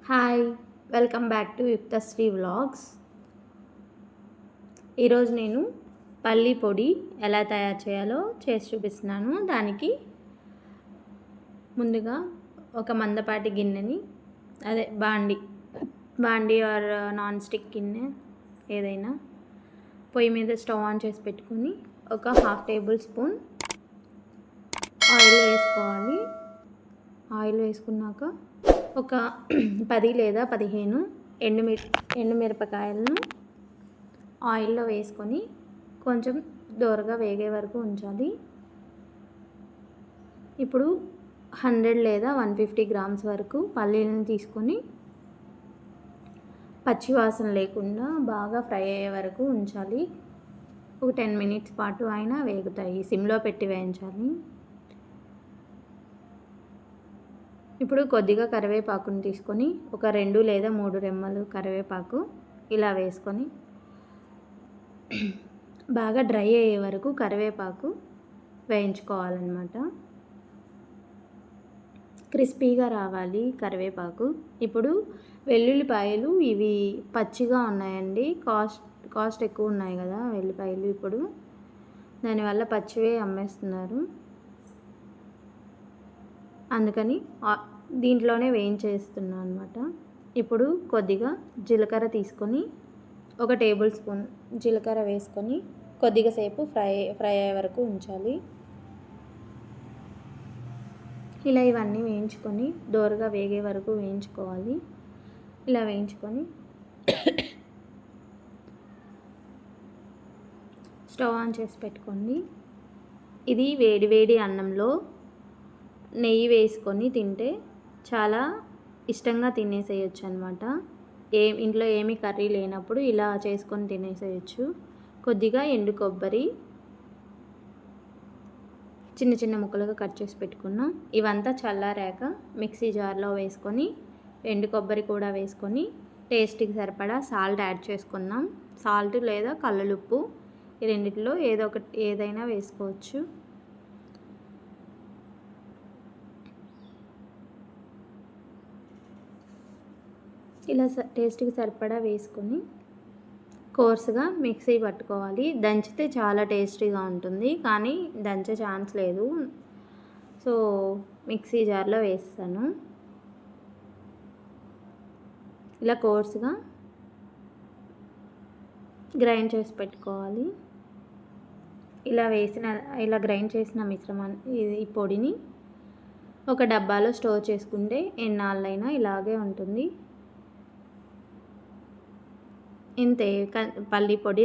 Hi, welcome back to Yuktashri vlogs. ఈరోజు నేను పల్లి పొడి ఎలా తయారు చేయాలో చేసి చూపిస్తున్నాను. దానికి ముందుగా ఒక మందపాటి గిన్నెని, అదే బాండి ఆర్ నాన్ స్టిక్ గిన్నె ఏదైనా పొయ్యి మీద స్టవ్ ఆన్ చేసి పెట్టుకొని ఒక 1/2 టేబుల్ స్పూన్ ఆయిల్ వేసుకోవాలి. ఆయిల్ వేసుకున్నాక ఒక 10 లేదా 15 ఎండుమిరపకాయలను ఆయిల్లో వేసుకొని కొంచెం దోరగా వేగే వరకు ఉంచాలి. ఇప్పుడు 100 లేదా 150 గ్రామ్స్ వరకు పల్లీలను తీసుకొని పచ్చివాసన లేకుండా బాగా ఫ్రై అయ్యే వరకు ఉంచాలి. ఒక 10 మినిట్స్ పాటు అయినా వేగుతాయి. సిమ్లో పెట్టి వేయించాలి. ఇప్పుడు కొద్దిగా కరివేపాకుని తీసుకొని ఒక 2 లేదా 3 రెమ్మలు కరివేపాకు ఇలా వేసుకొని బాగా డ్రై అయ్యే వరకు కరివేపాకు వేయించుకోవాలన్నమాట. క్రిస్పీగా రావాలి కరివేపాకు. ఇప్పుడు వెల్లుల్లిపాయలు ఇవి పచ్చిగా ఉన్నాయండి. కాస్ట్ ఎక్కువ ఉన్నాయి కదా వెల్లిపాయలు. ఇప్పుడు దానివల్ల పచ్చివే అమ్మేస్తున్నారు, అందుకని దీంట్లోనే వేయించేస్తున్నాను అనమాట. ఇప్పుడు కొద్దిగా జీలకర్ర తీసుకొని ఒక టేబుల్ స్పూన్ జీలకర్ర వేసుకొని కొద్దిగా సేపు ఫ్రై అయ్యే వరకు ఉంచాలి. ఇలా ఇవన్నీ వేయించుకొని దోరగా వేగే వరకు వేయించుకోవాలి. ఇలా వేయించుకొని స్టవ్ ఆన్ చేసి పెట్టుకోండి. ఇది వేడి అన్నంలో నెయ్యి వేసుకొని తింటే చాలా ఇష్టంగా తినేసేయచ్చు అనమాట. ఇంట్లో ఏమీ కర్రీ లేనప్పుడు ఇలా చేసుకొని తినేసేయచ్చు. కొద్దిగా ఎండు కొబ్బరి చిన్న ముక్కలుగా కట్ చేసి పెట్టుకున్నాం. ఇవంతా చల్లారాక మిక్సీ జార్లో వేసుకొని ఎండు కొబ్బరి కూడా వేసుకొని టేస్ట్కి సరిపడా సాల్ట్ యాడ్ చేసుకుందాం. సాల్ట్ లేదా కల్లుప్పు ఈ రెండిట్లో ఏదైనా వేసుకోవచ్చు. ఇలా టేస్ట్కి సరిపడా వేసుకొని కోర్సుగా మిక్సీ పట్టుకోవాలి. దంచితే చాలా టేస్టీగా ఉంటుంది, కానీ దంచే ఛాన్స్ లేదు. సో మిక్సీ జార్లో వేస్తాను. ఇలా కోర్సుగా గ్రైండ్ చేసి పెట్టుకోవాలి. ఇలా గ్రైండ్ చేసిన మిశ్రమాన్ని, ఈ పొడిని ఒక డబ్బాలో స్టోర్ చేసుకుంటే ఎన్నాళ్ళైనా ఇలాగే ఉంటుంది. ఇంతే పల్లి పొడి